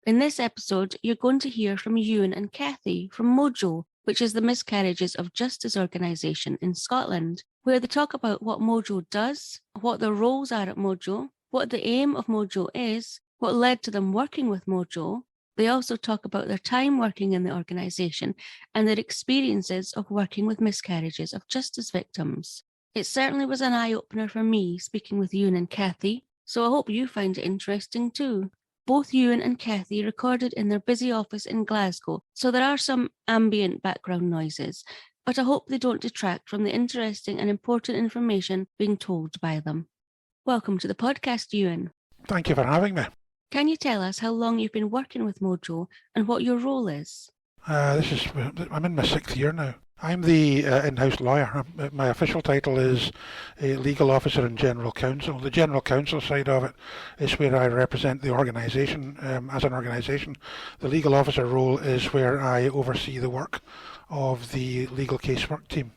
In this episode, you're going to hear from Euan and Cathy from Mojo, which is the Miscarriages of Justice organisation in Scotland, where they talk about what Mojo does, what their roles are at Mojo, what the aim of Mojo is, what led to them working with Mojo. They also talk about their time working in the organisation and their experiences of working with miscarriages of justice victims. It certainly was an eye-opener for me speaking with Euan and Cathy, so I hope you find it interesting too. Both Ewan and Cathy recorded in their busy office in Glasgow, so there are some ambient background noises, but I hope they don't detract from the interesting and important information being told by them. Welcome to the podcast, Ewan. Thank you for having me. Can you tell us how long you've been working with Mojo and what your role is? I'm in my 6th year now. I'm the in-house lawyer. My official title is a legal officer and general counsel. The general counsel side of it is where I represent the organisation as an organisation. The legal officer role is where I oversee the work of the legal casework team.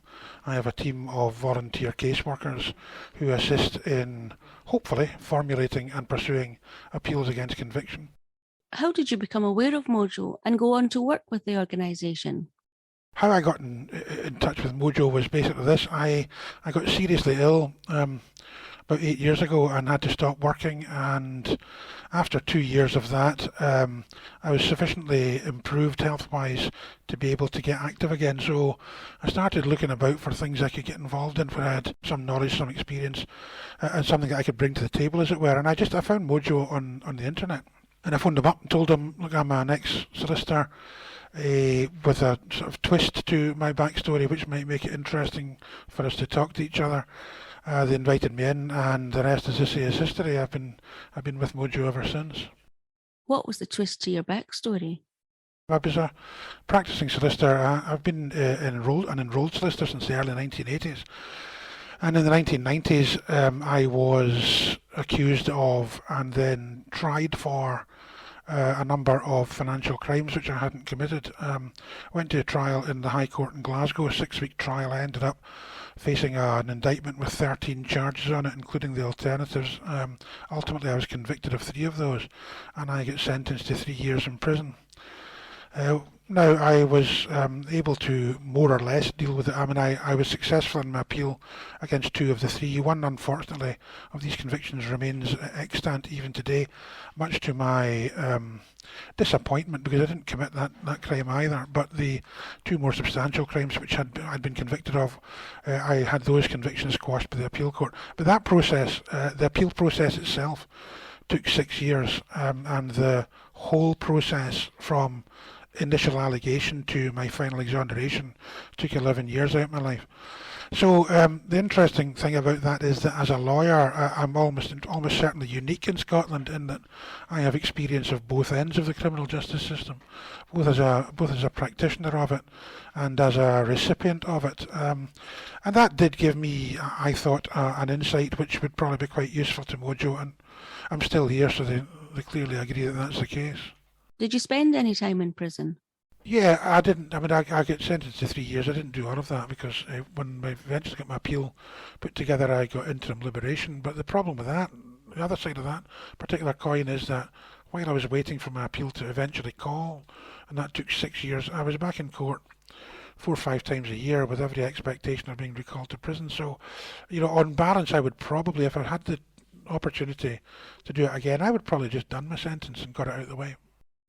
I have a team of volunteer caseworkers who assist in, hopefully, formulating and pursuing appeals against conviction. How did you become aware of Mojo and go on to work with the organisation? How I got in touch with Mojo was basically this. I got seriously ill about 8 years ago and had to stop working, and after 2 years of that I was sufficiently improved health-wise to be able to get active again. So I started looking about for things I could get involved in where I had some knowledge, some experience, and something that I could bring to the table, as it were. And I found Mojo on the internet. And I phoned them up and told them, look, I'm an ex-solicitor with a sort of twist to my backstory, which might make it interesting for us to talk to each other. They invited me in, and the rest, as I say, is history. I've been with Mojo ever since. What was the twist to your backstory? I was a practising solicitor. I've been an enrolled solicitor since the early 1980s. And in the 1990s, I was accused of and then tried for a number of financial crimes which I hadn't committed. Went to a trial in the High Court in Glasgow, a 6-week trial. I ended up facing an indictment with 13 charges on it, including the alternatives. Ultimately, I was convicted of 3 of those, and I got sentenced to 3 years in prison. Now, I was able to more or less deal with it. I mean, I was successful in my appeal against 2 of the 3. One, unfortunately, of these convictions remains extant even today, much to my disappointment, because I didn't commit that crime either. But the 2 more substantial crimes which I'd been convicted of, I had those convictions quashed by the appeal court. But that process, the appeal process itself, took 6 years, and the whole process from initial allegation to my final exoneration took 11 years out of my life. So the interesting thing about that is that as a lawyer, I'm almost certainly unique in Scotland in that I have experience of both ends of the criminal justice system, both as a practitioner of it and as a recipient of it. And that did give me, I thought, an insight which would probably be quite useful to Mojo, and I'm still here, so they clearly agree that that's the case. Did you spend any time in prison? Yeah, I didn't. I mean, I got sentenced to 3 years. I didn't do all of that because when I eventually got my appeal put together, I got interim liberation. But the problem with that, the other side of that particular coin, is that while I was waiting for my appeal to eventually call, and that took 6 years, I was back in court 4 or 5 times a year with every expectation of being recalled to prison. So, on balance, I would probably, if I had the opportunity to do it again, I would probably just done my sentence and got it out of the way.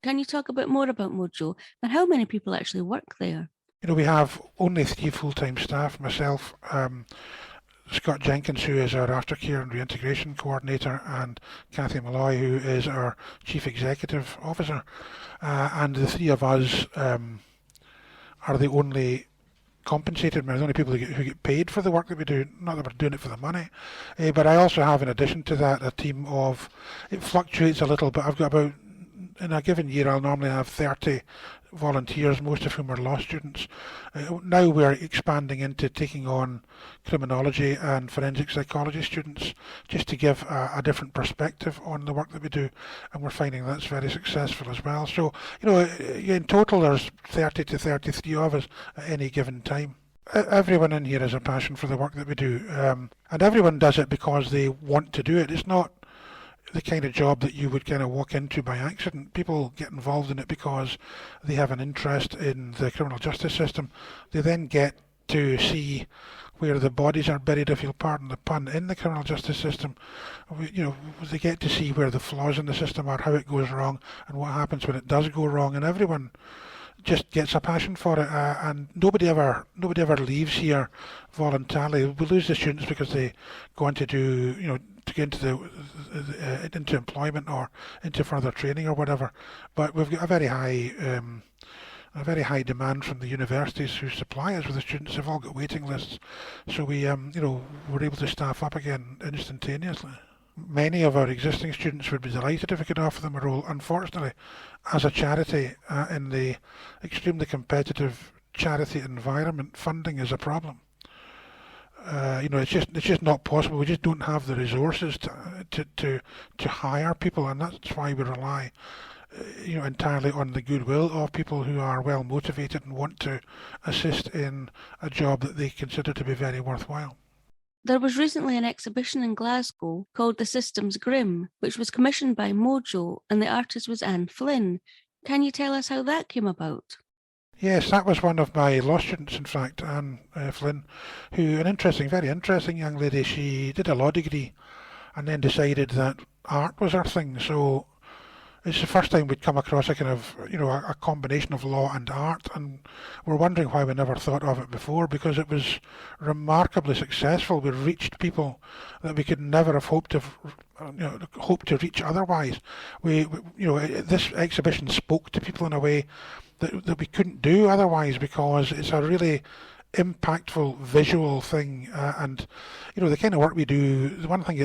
Can you talk a bit more about Mojo and how many people actually work there? We have only 3 full-time staff, myself, Scott Jenkins, who is our Aftercare and reintegration coordinator, and Cathy Malloy, who is our Chief Executive Officer. And the 3 of us are the only compensated, we're the only people who get paid for the work that we do, not that we're doing it for the money. But I also have, in addition to that, a team of, it fluctuates a little, but I've got about, in a given year, I'll normally have 30 volunteers, most of whom are law students. Now we're expanding into taking on criminology and forensic psychology students, just to give a different perspective on the work that we do, and we're finding that's very successful as well. So, in total there's 30 to 33 of us at any given time. Everyone in here has a passion for the work that we do, and everyone does it because they want to do it. It's not the kind of job that you would kind of walk into by accident. People get involved in it because they have an interest in the criminal justice system. They then get to see where the bodies are buried, if you'll pardon the pun, in the criminal justice system. They get to see where the flaws in the system are, how it goes wrong, and what happens when it does go wrong. And everyone just gets a passion for it, and nobody ever leaves here voluntarily. We lose the students because they go on to do, to get into employment or into further training or whatever. But we've got a very high demand from the universities who supply us with the students. They've all got waiting lists, so we're able to staff up again instantaneously. Many of our existing students would be delighted if we could offer them a role. Unfortunately, as a charity, in the extremely competitive charity environment, funding is a problem. It's just not possible. We just don't have the resources to hire people, and that's why we rely entirely on the goodwill of people who are well motivated and want to assist in a job that they consider to be very worthwhile. There was recently an exhibition in Glasgow called The System's Grim, which was commissioned by Mojo, and the artist was Anne Flynn. Can you tell us how that came about? Yes, that was one of my law students, in fact, Anne Flynn, who, very interesting young lady. She did a law degree and then decided that art was her thing. So it's the first time we'd come across a kind of, a combination of law and art, and we're wondering why we never thought of it before, because it was remarkably successful. We reached people that we could never have hoped to reach otherwise. This exhibition spoke to people in a way that we couldn't do otherwise, because it's a really impactful visual thing, and the kind of work we do. The one thing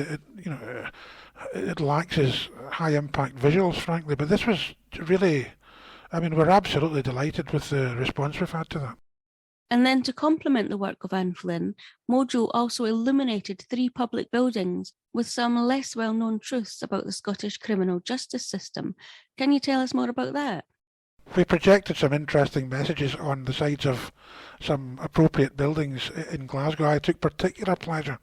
it lacks is high impact visuals, frankly, but this was really, we're absolutely delighted with the response we've had to that. And then to complement the work of Anne Flynn, Mojo also illuminated 3 public buildings with some less well-known truths about the Scottish criminal justice system. Can you tell us more about that? We projected some interesting messages on the sides of some appropriate buildings in Glasgow. I took particular pleasure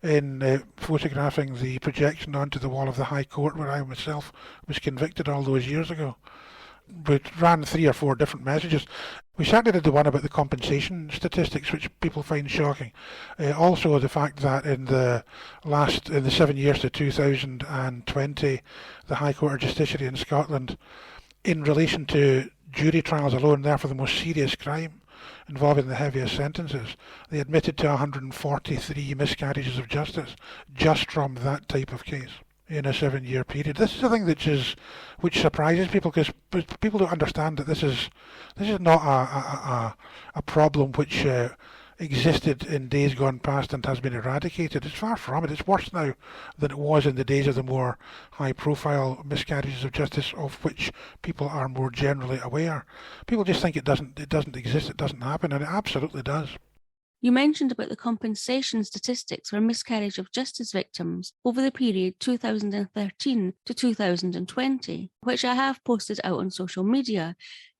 in photographing the projection onto the wall of the High Court, where I myself was convicted all those years ago. We ran 3 or 4 different messages. We certainly did the one about the compensation statistics, which people find shocking. Also the fact that in the 7 years to 2020, the High Court of Justiciary in Scotland, in relation to jury trials alone, therefore the most serious crime involving the heaviest sentences, they admitted to 143 miscarriages of justice just from that type of case in a 7-year period. This is a thing which surprises people, because people don't understand that this is not a problem which existed in days gone past and has been eradicated. It's far from it. It's worse now than it was in the days of the more high-profile miscarriages of justice, of which people are more generally aware. People just think it doesn't exist, it doesn't happen, and it absolutely does. You mentioned about the compensation statistics for miscarriage of justice victims over the period 2013 to 2020, which I have posted out on social media.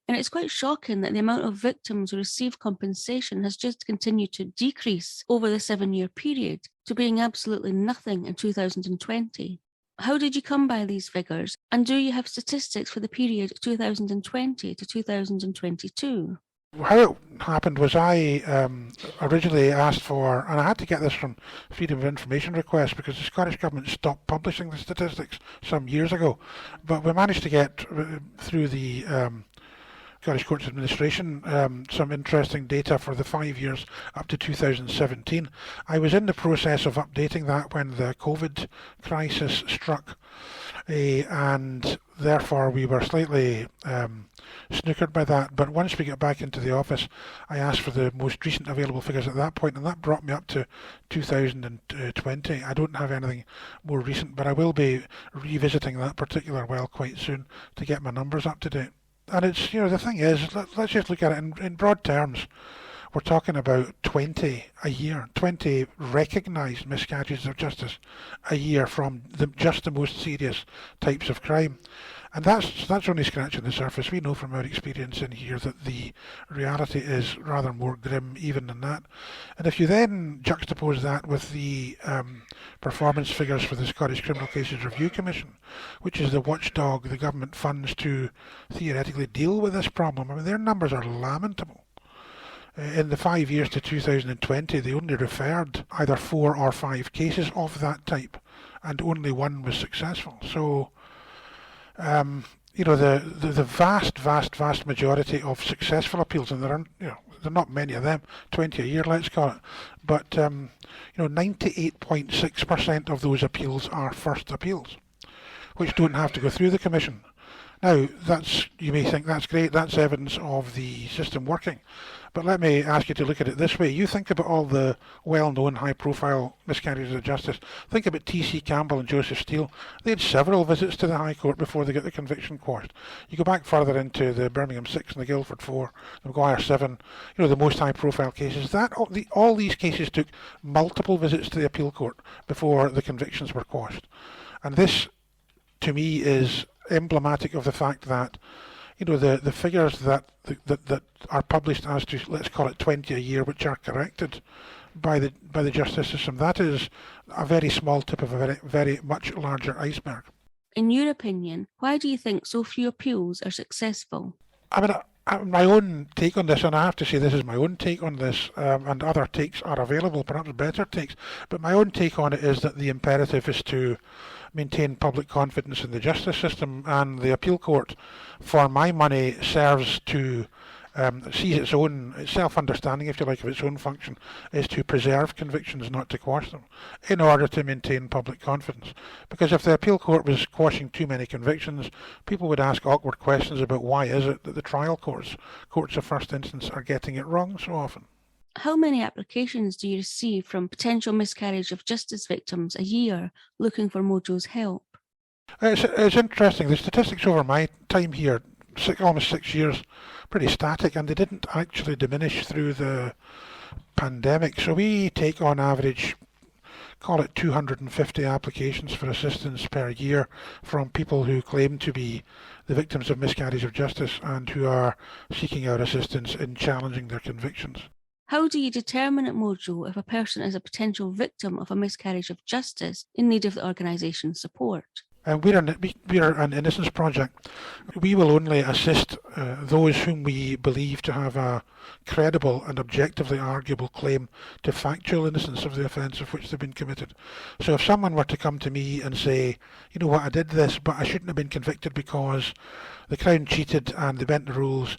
And it's quite shocking that the amount of victims who receive compensation has just continued to decrease over the 7-year period to being absolutely nothing in 2020. How did you come by these figures? And do you have statistics for the period 2020 to 2022? How it happened was I originally asked for, and I had to get this from Freedom of Information request because the Scottish Government stopped publishing the statistics some years ago, but we managed to get through the Scottish Courts Administration some interesting data for the 5 years up to 2017. I was in the process of updating that when the COVID crisis struck, and therefore we were slightly snookered by that. But once we got back into the office, I asked for the most recent available figures at that point, and that brought me up to 2020. I don't have anything more recent, but I will be revisiting that particular well quite soon to get my numbers up to date. And it's, the thing is, let's just look at it in broad terms. We're talking about 20 a year, 20 recognised miscarriages of justice a year from just the most serious types of crime. And that's only scratching the surface. We know from our experience in here that the reality is rather more grim even than that. And if you then juxtapose that with the performance figures for the Scottish Criminal Cases Review Commission, which is the watchdog the government funds to theoretically deal with this problem, I mean, their numbers are lamentable. In the 5 years to 2020, they only referred either 4 or 5 cases of that type, and only one was successful. So, the vast majority of successful appeals, and there are not many of them, 20 a year, let's call it, but 98.6% of those appeals are first appeals, which don't have to go through the commission. Now, you may think that's great, that's evidence of the system working. But let me ask you to look at it this way. You think about all the well-known high-profile miscarriages of justice. Think about T.C. Campbell and Joseph Steele. They had several visits to the High Court before they got the conviction quashed. You go back further into the Birmingham 6 and the Guildford 4, the Maguire 7, the most high-profile cases. All these cases took multiple visits to the appeal court before the convictions were quashed. And this, to me, is emblematic of the fact that the figures that are published as to, let's call it 20 a year, which are corrected by the justice system, that is a very small tip of a very, very much larger iceberg. In your opinion, why do you think so few appeals are successful? I mean, my own take on this, and I have to say this is my own take on this, and other takes are available, perhaps better takes, but my own take on it is that the imperative is to maintain public confidence in the justice system, and the appeal court, for my money, serves to sees its own self-understanding, if you like, of its own function, is to preserve convictions, not to quash them, in order to maintain public confidence. Because if the appeal court was quashing too many convictions, people would ask awkward questions about why is it that the trial courts of first instance, are getting it wrong so often. How many applications do you receive from potential miscarriage of justice victims a year looking for Mojo's help? It's interesting. The statistics over my time here, almost 6 years, pretty static, and they didn't actually diminish through the pandemic. So we take on average, call it 250 applications for assistance per year from people who claim to be the victims of miscarriage of justice and who are seeking our assistance in challenging their convictions. How do you determine at Mojo if a person is a potential victim of a miscarriage of justice in need of the organisation's support? We are an innocence project. We will only assist those whom we believe to have a credible and objectively arguable claim to factual innocence of the offence of which they've been committed. So if someone were to come to me and say, you know what, I did this, but I shouldn't have been convicted because the Crown cheated and they bent the rules,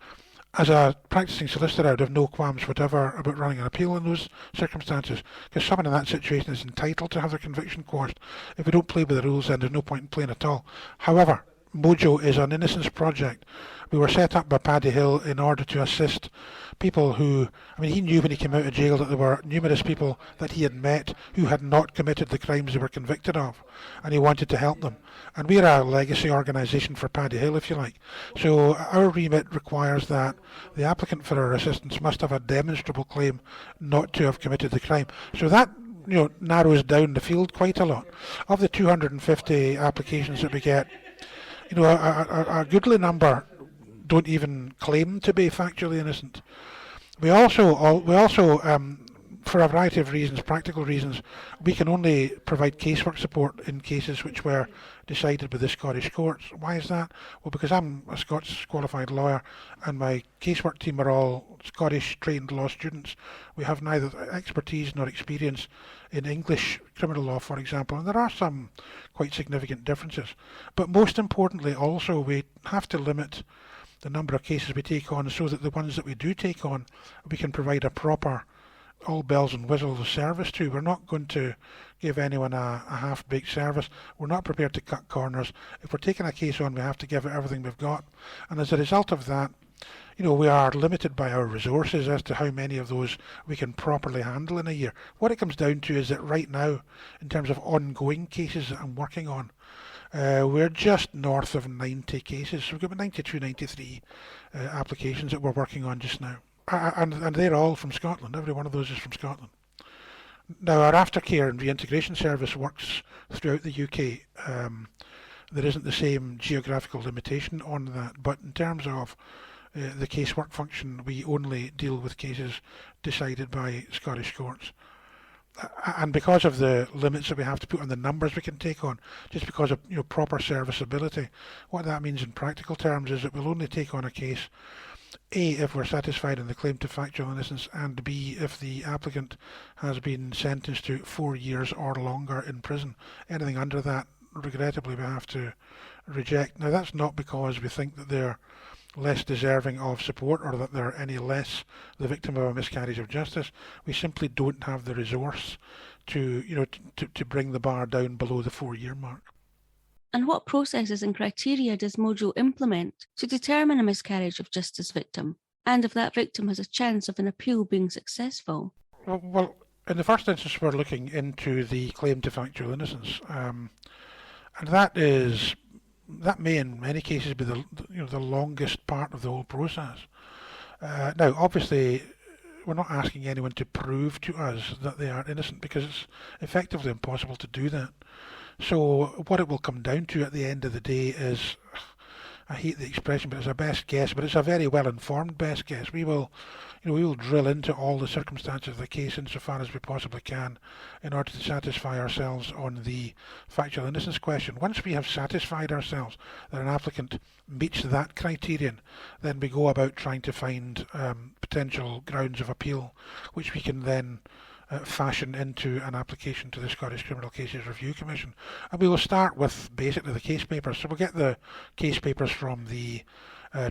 as a practising solicitor, I would have no qualms whatever about running an appeal in those circumstances, because someone in that situation is entitled to have their conviction quashed. If we don't play with the rules, then there's no point in playing at all. However, Mojo is an innocence project. We were set up by Paddy Hill in order to assist people who, he knew when he came out of jail that there were numerous people that he had met who had not committed the crimes they were convicted of, and he wanted to help them. And we're a legacy organisation for Paddy Hill, if you like. So our remit requires that the applicant for our assistance must have a demonstrable claim not to have committed the crime. So that narrows down the field quite a lot. Of the 250 applications that we get, a goodly number don't even claim to be factually innocent. We also, for a variety of reasons, practical reasons, we can only provide casework support in cases which were decided by the Scottish courts. Why is that? Well, because I'm a Scots qualified lawyer and my casework team are all Scottish trained law students. We have neither expertise nor experience in English criminal law, for example, and there are some quite significant differences. But most importantly, also, we have to limit the number of cases we take on so that the ones that we do take on, we can provide a proper all bells and whistles service to. We're not going to give anyone a half-baked service. We're not prepared to cut corners. If we're taking a case on, we have to give it everything we've got. And as a result of that, we are limited by our resources as to how many of those we can properly handle in a year. What it comes down to is that right now, in terms of ongoing cases that I'm working on, we're just north of 90 cases. So we've got 92, 93 applications that we're working on just now. And they're all from Scotland. Every one of those is from Scotland. Now, our Aftercare and reintegration service works throughout the UK. there isn't the same geographical limitation on that. But in terms of the casework function, we only deal with cases decided by Scottish courts. And because of the limits that we have to put on the numbers we can take on, just because of proper serviceability, what that means in practical terms is that we'll only take on a case, A, if we're satisfied in the claim to factual innocence, and B, if the applicant has been sentenced to 4 years or longer in prison. Anything under that, regrettably, we have to reject. Now, that's not because we think that they're less deserving of support or that they're any less the victim of a miscarriage of justice. We simply don't have the resource to bring the bar down below the 4-year mark. And what processes and criteria does Mojo implement to determine a miscarriage of justice victim, and if that victim has a chance of an appeal being successful? Well, in the first instance, we're looking into the claim to factual innocence, and that may in many cases be the longest part of the whole process. Now, obviously, we're not asking anyone to prove to us that they are innocent, because it's effectively impossible to do that. So what it will come down to at the end of the day is, I hate the expression, but it's a best guess, but it's a very well-informed best guess. We will drill into all the circumstances of the case insofar as we possibly can in order to satisfy ourselves on the factual innocence question. Once we have satisfied ourselves that an applicant meets that criterion, then we go about trying to find potential grounds of appeal, which we can then fashion into an application to the Scottish Criminal Cases Review Commission. And we will start with basically the case papers. So we'll get the case papers from the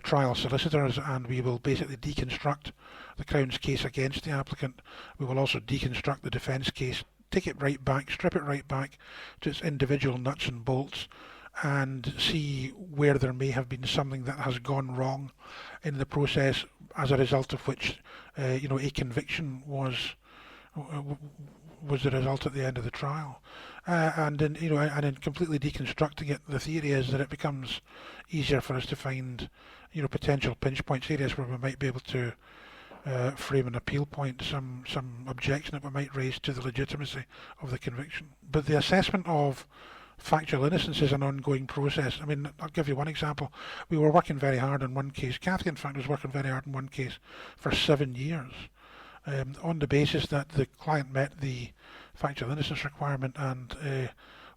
trial solicitors, and we will basically deconstruct the Crown's case against the applicant. We will also deconstruct the defence case, take it right back, strip it right back to its individual nuts and bolts, and see where there may have been something that has gone wrong in the process, as a result of which a conviction was the result at the end of the trial. And in completely deconstructing it, the theory is that it becomes easier for us to find potential pinch points, areas where we might be able to frame an appeal point, some objection that we might raise to the legitimacy of the conviction. But the assessment of factual innocence is an ongoing process. I mean, I'll give you one example. We were working very hard on one case. Cathy, in fact, was working very hard on one case for 7 years. On the basis that the client met the factual innocence requirement, and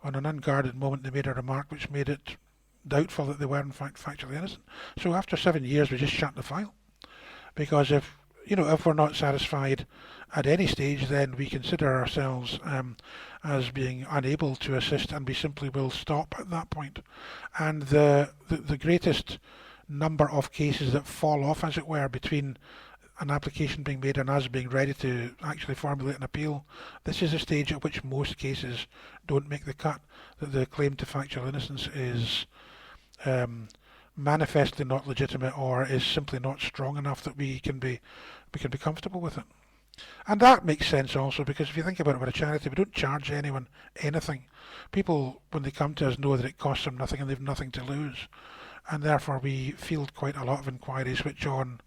on an unguarded moment they made a remark which made it doubtful that they were in fact factually innocent. So after 7 years we just shut the file, because if we're not satisfied at any stage, then we consider ourselves as being unable to assist, and we simply will stop at that point. And the greatest number of cases that fall off, as it were, between an application being made and us being ready to actually formulate an appeal, this is a stage at which most cases don't make the cut, that the claim to factual innocence is manifestly not legitimate, or is simply not strong enough that we can be comfortable with it. And that makes sense also, because if you think about it, we're a charity, we don't charge anyone anything. People, when they come to us, know that it costs them nothing and they've nothing to lose, and therefore we field quite a lot of inquiries which, on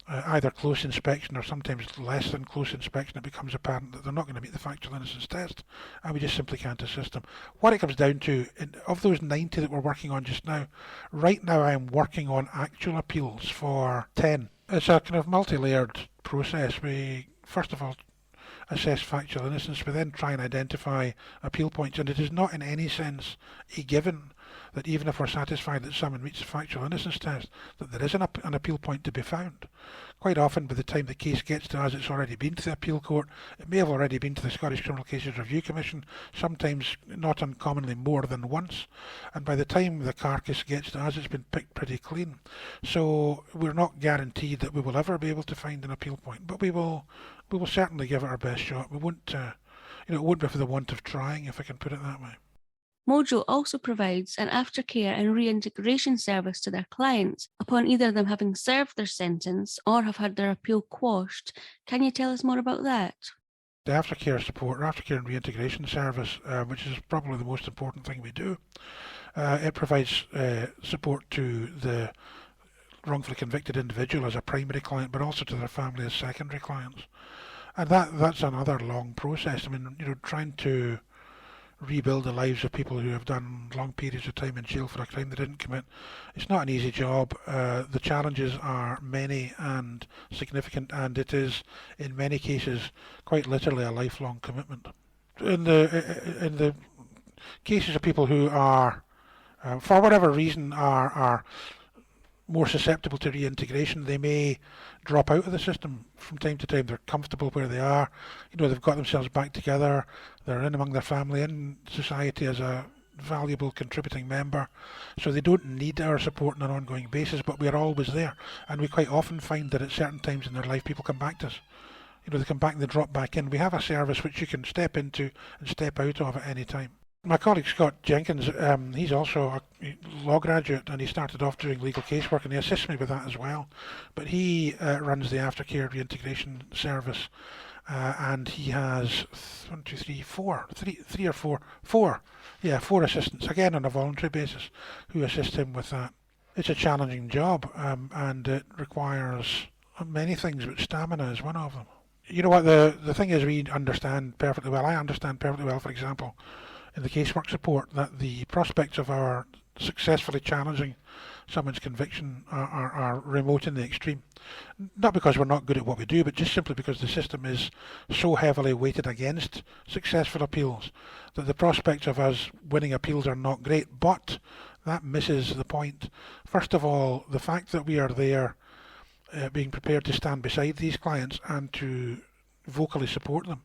either close inspection or sometimes less than close inspection, it becomes apparent that they're not going to meet the factual innocence test, and we just simply can't assist them. What it comes down to, of those 90 that we're working on just now, right now I am working on actual appeals for 10. It's a kind of multi-layered process. We first of all assess factual innocence, we then try and identify appeal points, and it is not in any sense a given that even if we're satisfied that someone meets the factual innocence test, that there is an appeal point to be found. Quite often, by the time the case gets to us, it's already been to the appeal court. It may have already been to the Scottish Criminal Cases Review Commission, sometimes not uncommonly more than once. And by the time the carcass gets to us, it's been picked pretty clean. So we're not guaranteed that we will ever be able to find an appeal point, but we will certainly give it our best shot. We won't, it won't be for the want of trying, if I can put it that way. Mojo also provides an aftercare and reintegration service to their clients upon either of them having served their sentence or have had their appeal quashed. Can you tell us more about that? The aftercare support, or aftercare and reintegration service, which is probably the most important thing we do, it provides support to the wrongfully convicted individual as a primary client, but also to their family as secondary clients. And that's another long process. I mean, trying to rebuild the lives of people who have done long periods of time in jail for a crime they didn't commit. It's not an easy job. The challenges are many and significant, and it is, in many cases, quite literally a lifelong commitment. In the cases of people who are, for whatever reason, are more susceptible to reintegration, they may drop out of the system from time to time. They're comfortable where they are. They've got themselves back together. They're in among their family, in society as a valuable contributing member. So they don't need our support on an ongoing basis, but we're always there. And we quite often find that at certain times in their life, people come back to us. They come back and they drop back in. We have a service which you can step into and step out of at any time. My colleague Scott Jenkins, he's also a law graduate, and he started off doing legal casework, and he assists me with that as well. But he runs the Aftercare reintegration service, and he has four assistants, again on a voluntary basis, who assist him with that. It's a challenging job, and it requires many things, but stamina is one of them. You know what, the thing is, we understand perfectly well, I understand perfectly well, for example, in the casework support, that the prospects of our successfully challenging someone's conviction are remote in the extreme. Not because we're not good at what we do, but just simply because the system is so heavily weighted against successful appeals that the prospects of us winning appeals are not great. But that misses the point. First of all, the fact that we are there being prepared to stand beside these clients and to vocally support them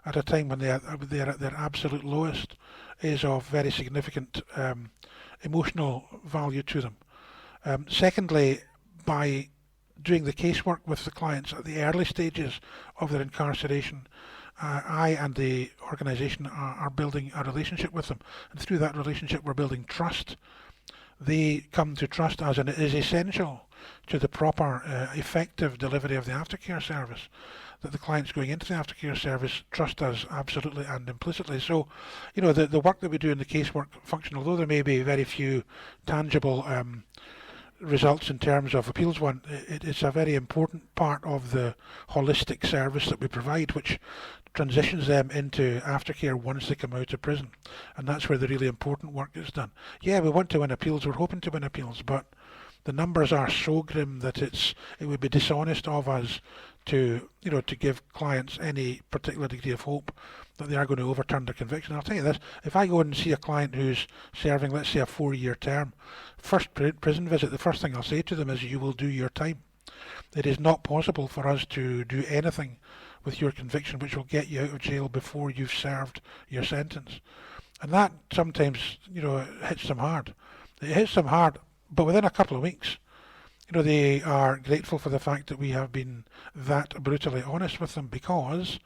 at a time when they're at their absolute lowest is of very significant emotional value to them. Secondly, by doing the casework with the clients at the early stages of their incarceration, I and the organisation are building a relationship with them, and through that relationship we're building trust. They come to trust us, and it is essential to the proper effective delivery of the aftercare service that the clients going into the aftercare service trust us absolutely and implicitly. So, the work that we do in the casework function, although there may be very few tangible results in terms of appeals won, it's a very important part of the holistic service that we provide, which transitions them into aftercare once they come out of prison. And that's where the really important work is done. Yeah, we want to win appeals, we're hoping to win appeals, but the numbers are so grim that it would be dishonest of us to give clients any particular degree of hope that they are going to overturn their conviction. I'll tell you this, if I go and see a client who's serving, let's say, a 4-year term, first prison visit, the first thing I'll say to them is, you will do your time. It is not possible for us to do anything with your conviction which will get you out of jail before you've served your sentence. And that sometimes, hits them hard. It hits them hard, but within a couple of weeks, they are grateful for the fact that we have been that brutally honest with them, because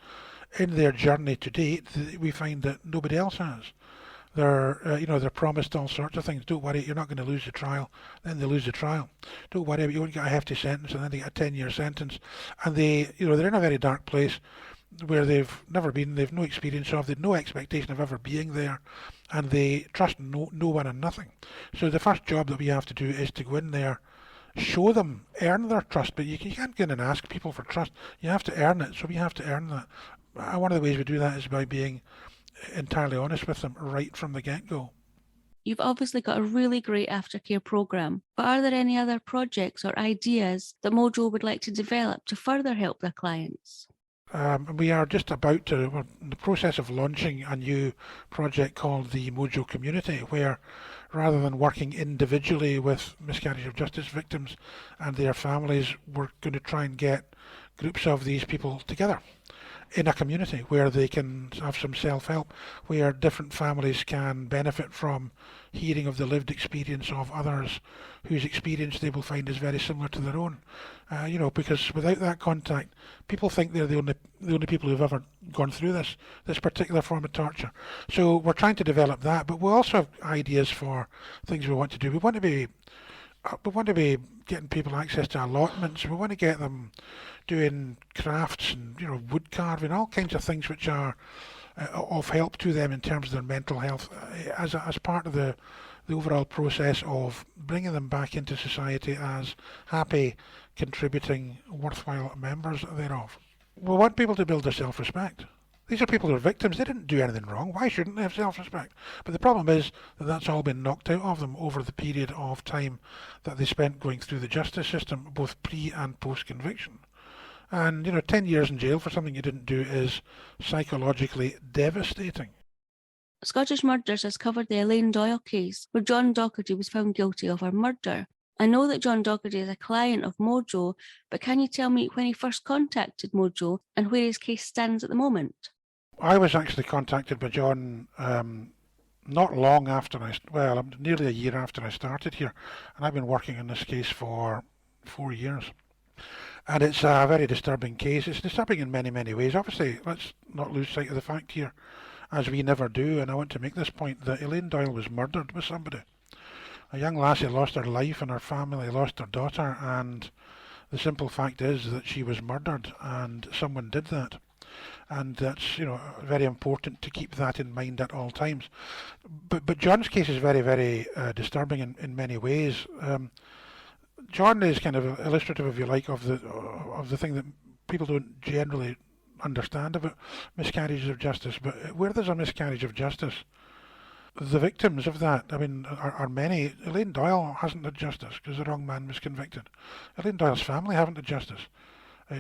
in their journey to date, we find that nobody else has. They're promised all sorts of things. Don't worry, you're not going to lose the trial. Then they lose the trial. Don't worry, you won't get a hefty sentence, and then they get a 10-year sentence. And they're in a very dark place where they've never been, they've no experience of, they've no expectation of ever being there, and they trust no one and nothing. So the first job that we have to do is to go in there, show them, earn their trust, but you can't go in and ask people for trust. You have to earn it, so we have to earn that. One of the ways we do that is by being entirely honest with them right from the get-go. You've obviously got a really great aftercare programme, but are there any other projects or ideas that Mojo would like to develop to further help their clients? We are just we're in the process of launching a new project called the Mojo Community, where rather than working individually with miscarriage of justice victims and their families, we're going to try and get groups of these people together in a community where they can have some self-help, where different families can benefit from hearing of the lived experience of others whose experience they will find is very similar to their own. Because without that contact, people think they're the only people who've ever gone through this particular form of torture. So we're trying to develop that, but we also have ideas for things we want to do. We want to be getting people access to allotments. We want to get them doing crafts and wood carving, all kinds of things which are of help to them in terms of their mental health, as part of the overall process of bringing them back into society as happy, contributing, worthwhile members thereof. We want people to build their self-respect. These are people who are victims. They didn't do anything wrong. Why shouldn't they have self-respect? But the problem is that that's all been knocked out of them over the period of time that they spent going through the justice system, both pre and post-conviction. And, 10 years in jail for something you didn't do is psychologically devastating. Scottish Murders has covered the Elaine Doyle case, where John Doherty was found guilty of her murder. I know that John Doherty is a client of Mojo, but can you tell me when he first contacted Mojo and where his case stands at the moment? I was actually contacted by John not long after nearly a year after I started here, and I've been working on this case for 4 years. And it's a very disturbing case. It's disturbing in many, many ways. Obviously, let's not lose sight of the fact here, as we never do, and I want to make this point, that Elaine Doyle was murdered by somebody. A young lassie lost her life and her family lost their daughter, and the simple fact is that she was murdered and someone did that. And that's, very important to keep that in mind at all times. But John's case is very, very disturbing in many ways. John is kind of illustrative, if you like, of the thing that people don't generally understand about miscarriages of justice. But where there's a miscarriage of justice, the victims of that, are many. Elaine Doyle hasn't had justice because the wrong man was convicted. Elaine Doyle's family haven't had justice.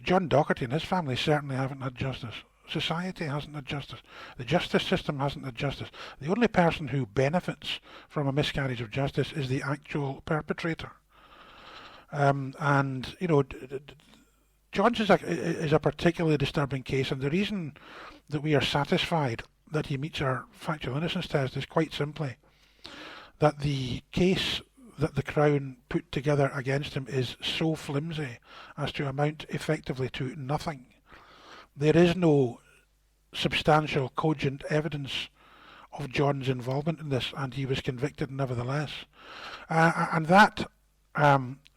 John Doherty and his family certainly haven't had justice. Society hasn't had justice. The justice system hasn't had justice. The only person who benefits from a miscarriage of justice is the actual perpetrator. John's is a particularly disturbing case, and the reason that we are satisfied that he meets our factual innocence test is quite simply that the case that the Crown put together against him is so flimsy as to amount effectively to nothing. There is no substantial, cogent evidence of John's involvement in this, and he was convicted nevertheless. And that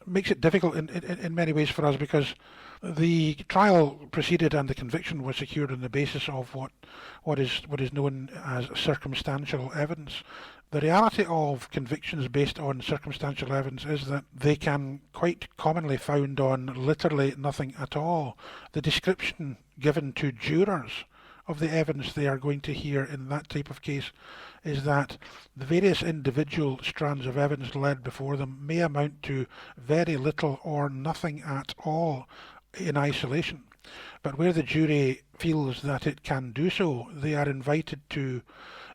makes it difficult in many ways for us, because the trial proceeded and the conviction was secured on the basis of what is known as circumstantial evidence. The reality of convictions based on circumstantial evidence is that they can quite commonly found on literally nothing at all. The description given to jurors of the evidence they are going to hear in that type of case is that the various individual strands of evidence led before them may amount to very little or nothing at all in isolation. But where the jury feels that it can do so, they are invited to,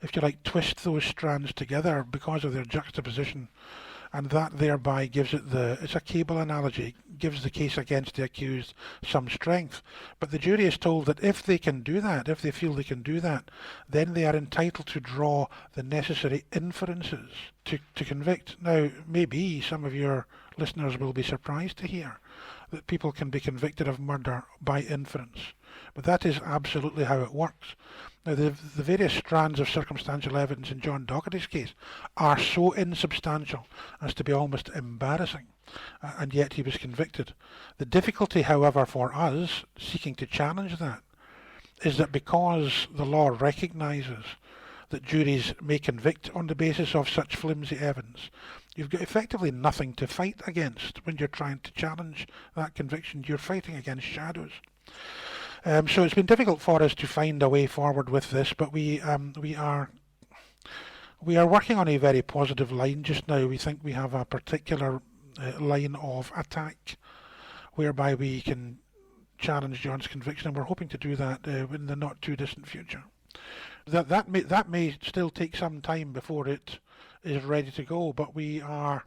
if you like, twist those strands together because of their juxtaposition, and that thereby gives it it's a cable analogy, gives the case against the accused some strength. But the jury is told that if they can do that, if they feel they can do that, then they are entitled to draw the necessary inferences to convict. Now, maybe some of your listeners will be surprised to hear that people can be convicted of murder by inference, but that is absolutely how it works. Now, the various strands of circumstantial evidence in John Doherty's case are so insubstantial as to be almost embarrassing, and yet he was convicted. The difficulty, however, for us seeking to challenge that is that because the law recognises that juries may convict on the basis of such flimsy evidence, you've got effectively nothing to fight against when you're trying to challenge that conviction. You're fighting against shadows. So it's been difficult for us to find a way forward with this, but we are working on a very positive line just now. We think we have a particular line of attack whereby we can challenge John's conviction, and we're hoping to do that in the not too distant future. That may still take some time before it is ready to go, but we are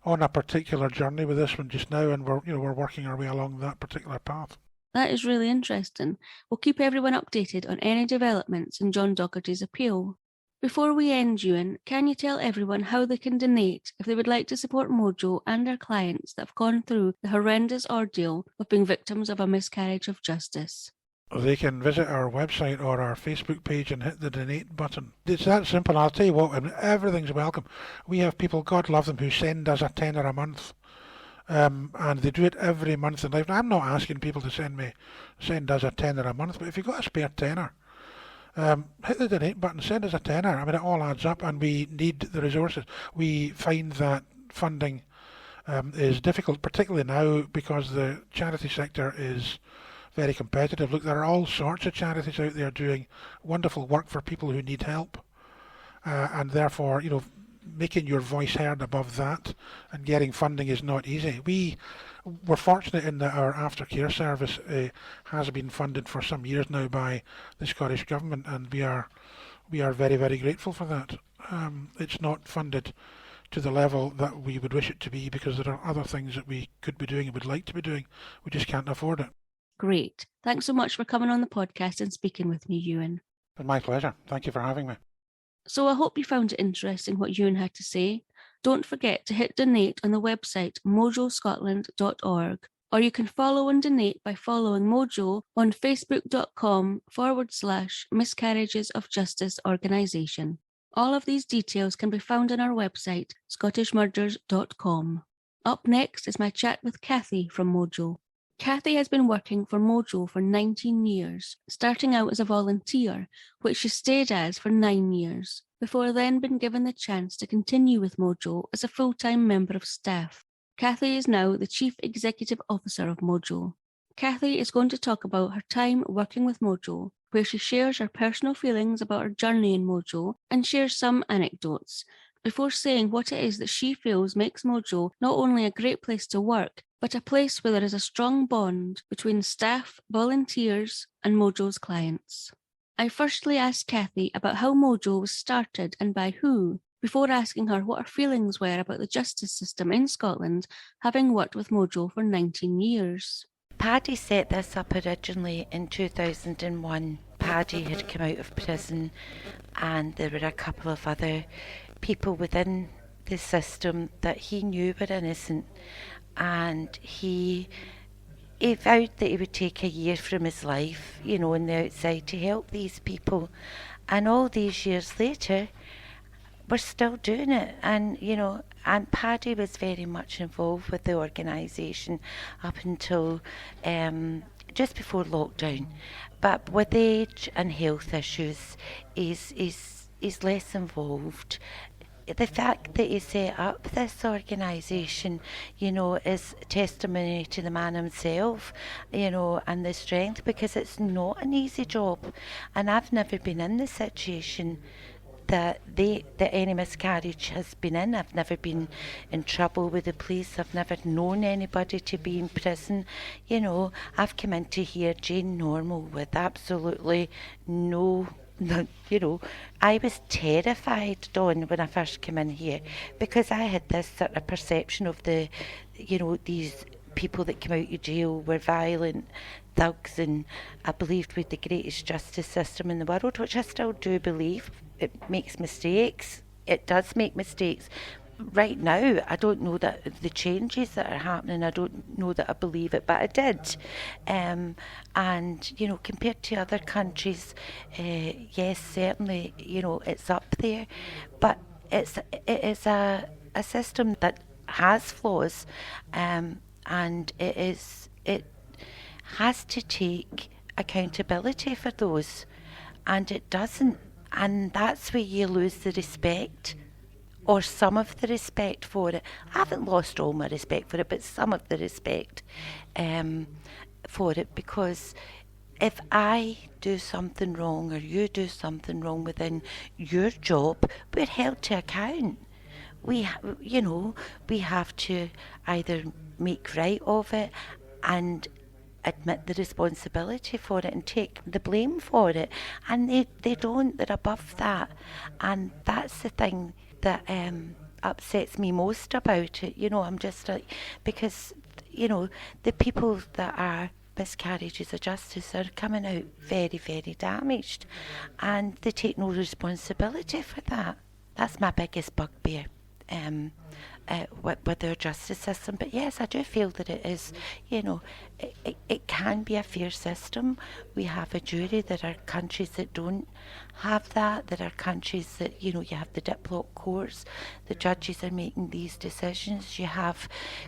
on a particular journey with this one just now, and we're working our way along that particular path. That is really interesting. We'll keep everyone updated on any developments in John Doherty's appeal. Before we end, Ewan, can you tell everyone how they can donate if they would like to support Mojo and their clients that have gone through the horrendous ordeal of being victims of a miscarriage of justice? They can visit our website or our Facebook page and hit the donate button. It's that simple. I'll tell you what, and everything's welcome. We have people, God love them, who send us a tenner a month. And they do it every month in life. Now, I'm not asking people to send us a tenner a month, but if you've got a spare tenner, hit the donate button, send us a tenner. It all adds up, and we need the resources. We find that funding is difficult, particularly now, because the charity sector is very competitive. Look, there are all sorts of charities out there doing wonderful work for people who need help, and therefore, making your voice heard above that and getting funding is not easy. We're fortunate in that our aftercare service has been funded for some years now by the Scottish Government, and we are very, very grateful for that. It's not funded to the level that we would wish it to be because there are other things that we could be doing and would like to be doing. We just can't afford it. Great. Thanks so much for coming on the podcast and speaking with me, Ewan. It's been my pleasure. Thank you for having me. So I hope you found it interesting what Ewan had to say. Don't forget to hit donate on the website mojoscotland.org, or you can follow and donate by following Mojo on facebook.com/miscarriages of justice organisation. All of these details can be found on our website, scottishmurders.com. Up next is my chat with Cathy from Mojo. Cathy has been working for Mojo for 19 years, starting out as a volunteer, which she stayed as for 9 years, before then being given the chance to continue with Mojo as a full-time member of staff. Cathy is now the Chief Executive Officer of Mojo. Cathy is going to talk about her time working with Mojo, where she shares her personal feelings about her journey in Mojo and shares some anecdotes, before saying what it is that she feels makes Mojo not only a great place to work, but a place where there is a strong bond between staff, volunteers, and Mojo's clients. I firstly asked Cathy about how Mojo was started and by who, before asking her what her feelings were about the justice system in Scotland, having worked with Mojo for 19 years. Paddy set this up originally in 2001. Paddy had come out of prison, and there were a couple of other people within the system that he knew were innocent, and he vowed that he would take a year from his life, on the outside to help these people. And all these years later, we're still doing it. And, and Paddy was very much involved with the organisation up until just before lockdown. But with age and health issues, he's less involved. The fact that he set up this organisation, is testimony to the man himself, and the strength, because it's not an easy job. And I've never been in the situation that any miscarriage has been in. I've never been in trouble with the police. I've never known anybody to be in prison. I've come into here Jane normal with absolutely no, I was terrified, Dawn, when I first came in here, because I had this sort of perception of the, these people that come out of jail were violent thugs, and I believed we had the greatest justice system in the world, which I still do believe. It makes mistakes. It does make mistakes. Right now, I don't know that the changes that are happening, I don't know that I believe it, but I did. And, compared to other countries, yes, certainly, it's up there. But it is a system that has flaws, and it has to take accountability for those, and it doesn't. And that's where you lose the respect, or some of the respect for it. I haven't lost all my respect for it, but some of the respect for it, because if I do something wrong or you do something wrong within your job, we're held to account. We have to either make right of it and admit the responsibility for it and take the blame for it, and they don't. They're above that, and that's the thing that upsets me most about it. I'm just like, because the people that are miscarriages of justice are coming out very, very damaged, and they take no responsibility for that. That's my biggest bugbear with our justice system. But yes, I do feel that it is, it can be a fair system. We have a jury. There are countries that don't have that. There are countries that, you have the diplomat courts. The judges are making these decisions. You have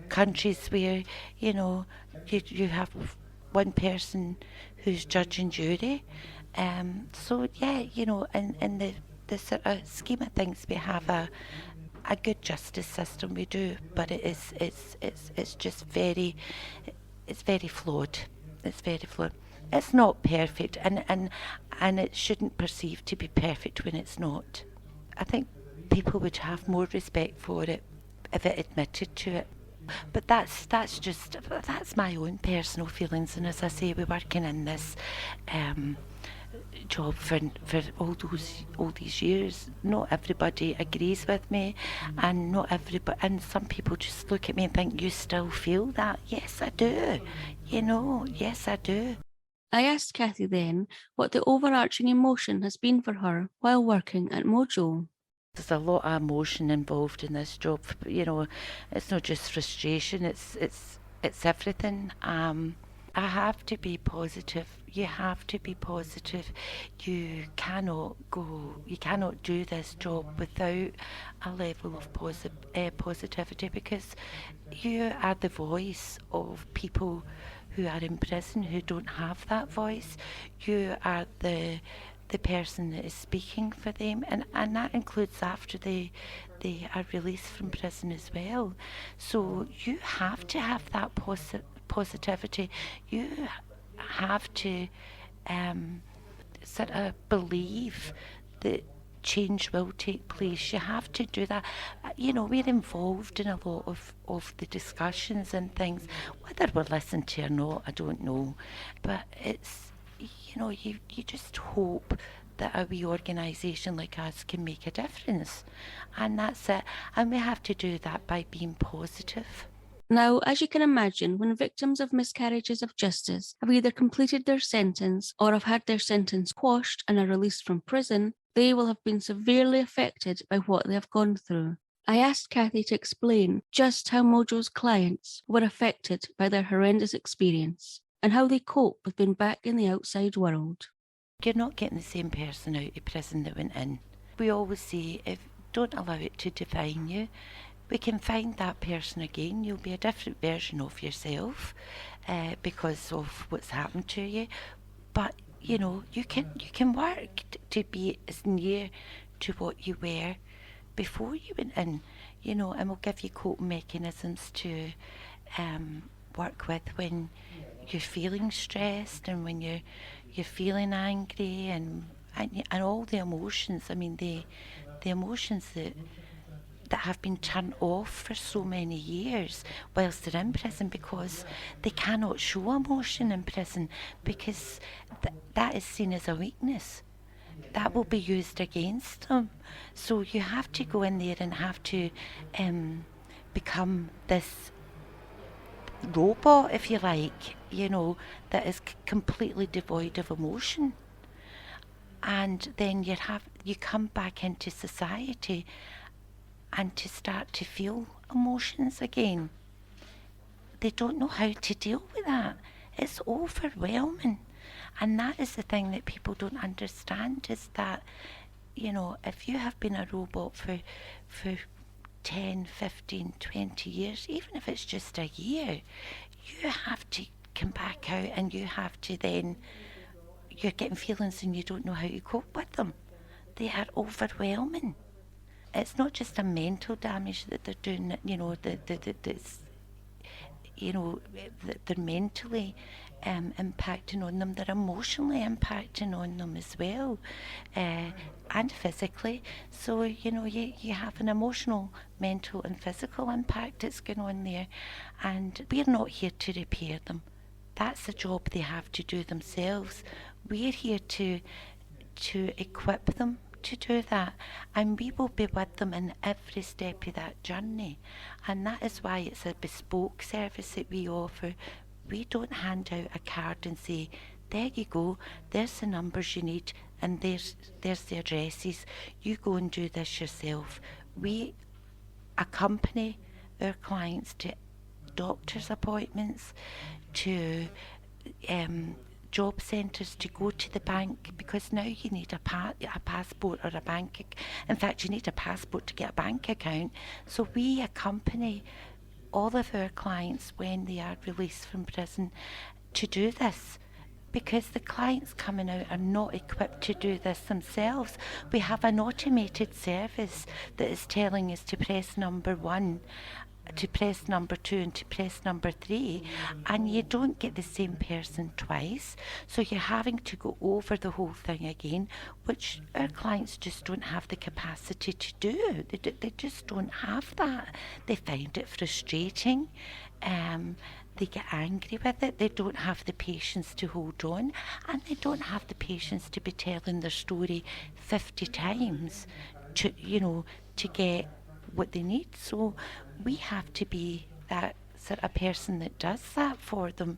countries where, you have one person who's judge and jury. So yeah, in the sort of scheme of things, we have a good justice system, we do, but it's just very flawed. It's very fluid. It's not perfect, and it shouldn't perceive to be perfect when it's not. I think people would have more respect for it if it admitted to it. But that's my own personal feelings, and as I say, we're working in this job for all these years. Not everybody agrees with me, and not everybody, and some people just look at me and think, "You still feel that?" Yes, I do. Yes, I do. I asked Cathy then what the overarching emotion has been for her while working at Mojo. There's a lot of emotion involved in this job. It's not just frustration. It's everything. I have to be positive. You have to be positive. You cannot do this job without a level of positivity, because you are the voice of people who are in prison who don't have that voice. You are the person that is speaking for them, and that includes after they are released from prison as well. So you have to have that positivity. You have to sort of believe that change will take place. You have to do that. We're involved in a lot of the discussions and things. Whether we're listened to or not, I don't know. But it's, you just hope that a wee organisation like us can make a difference. And that's it. And we have to do that by being positive. Now, as you can imagine, when victims of miscarriages of justice have either completed their sentence or have had their sentence quashed and are released from prison, they will have been severely affected by what they have gone through. I asked Cathy to explain just how Mojo's clients were affected by their horrendous experience and how they cope with being back in the outside world. You're not getting the same person out of prison that went in. We always say, don't allow it to define you. We can find that person again. You'll be a different version of yourself because of what's happened to you. But you can work to be as near to what you were before you went in. And we'll give you coping mechanisms to work with when you're feeling stressed and when you're feeling angry and all the emotions. I mean, the emotions that have been turned off for so many years whilst they're in prison, because they cannot show emotion in prison, because that is seen as a weakness. That will be used against them. So you have to go in there and have to become this robot, if you like, that is completely devoid of emotion. And then you come back into society and to start to feel emotions again. They don't know how to deal with that. It's overwhelming. And that is the thing that people don't understand, is that, if you have been a robot for 10, 15, 20 years, even if it's just a year, you have to come back out, and you have to then, you're getting feelings and you don't know how to cope with them. They are overwhelming. It's not just a mental damage that they're doing, that they're mentally impacting on them, they're emotionally impacting on them as well, and physically. So, you have an emotional, mental and physical impact that's going on there, and we're not here to repair them. That's a job they have to do themselves. We're here to equip them to do that, and we will be with them in every step of that journey. And that is why it's a bespoke service that we offer. We don't hand out a card and say, there you go, there's the numbers you need, and there's the addresses, you go and do this yourself. We accompany our clients to doctor's appointments, to job centres, to go to the bank, because now you need a passport or a bank. In fact, you need a passport to get a bank account. So we accompany all of our clients when they are released from prison to do this, because the clients coming out are not equipped to do this themselves. We have an automated service that is telling us to press number 1 to press number 2 and to press number 3, and you don't get the same person twice, so you're having to go over the whole thing again, which our clients just don't have the capacity to do. They just don't have that. They find it frustrating. They get angry with it. They don't have the patience to hold on, and they don't have the patience to be telling their story 50 times to get what they need. So we have to be that sort of person that does that for them.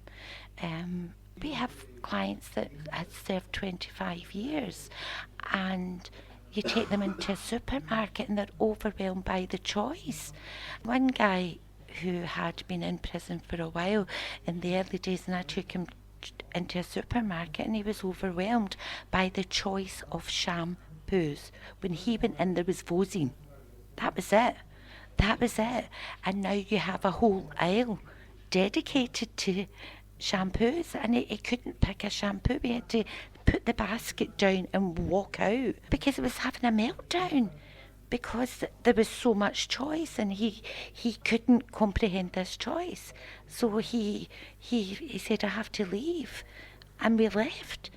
We have clients that had served 25 years, and you take them into a supermarket and they're overwhelmed by the choice. One guy who had been in prison for a while in the early days, and I took him into a supermarket, and he was overwhelmed by the choice of shampoos. When he went in, there was Vosine. That was it. And now you have a whole aisle dedicated to shampoos, and he couldn't pick a shampoo. He had to put the basket down and walk out because he was having a meltdown, because there was so much choice, and he couldn't comprehend this choice. So he said, I have to leave. And we left.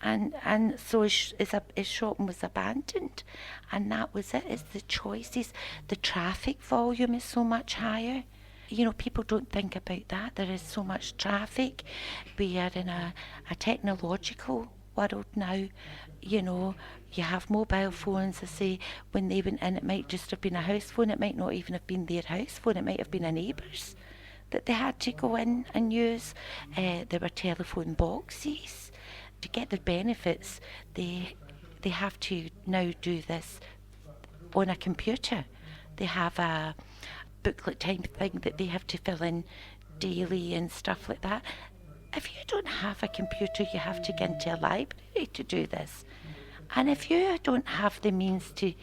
And so his shopping was abandoned, and that was it. It's the choices. The traffic volume is so much higher. People don't think about that. There is so much traffic. We are in a technological world now. You have mobile phones. I say, when they went in, it might just have been a house phone. It might not even have been their house phone. It might have been a neighbour's that they had to go in and use. There were telephone boxes. To get their benefits, they have to now do this on a computer. They have a booklet type thing that they have to fill in daily and stuff like that. If you don't have a computer, you have to get into a library to do this. And if you don't have the means to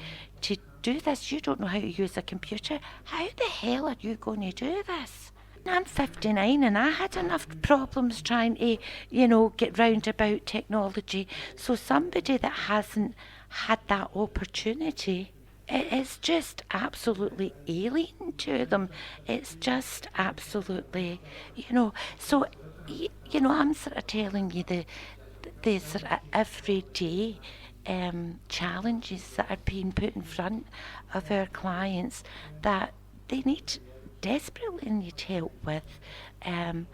do this, you don't know how to use a computer, how the hell are you going to do this? I'm 59 and I had enough problems trying to, get round about technology. So somebody that hasn't had that opportunity, it is just absolutely alien to them. It's just absolutely, So, I'm sort of telling you the sort of everyday challenges that are being put in front of our clients that they need desperately need help with, and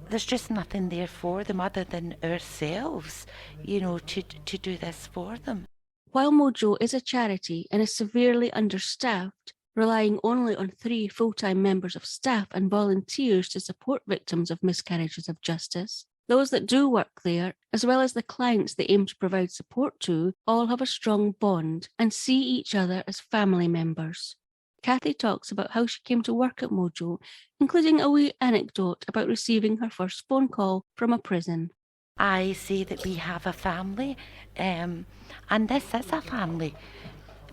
there's just nothing there for them other than ourselves, to do this for them. While Mojo is a charity and is severely understaffed, relying only on 3 full-time members of staff and volunteers to support victims of miscarriages of justice, those that do work there, as well as the clients they aim to provide support to, all have a strong bond and see each other as family members. Cathy talks about how she came to work at Mojo, including a wee anecdote about receiving her first phone call from a prison. I say that we have a family, and this is a family.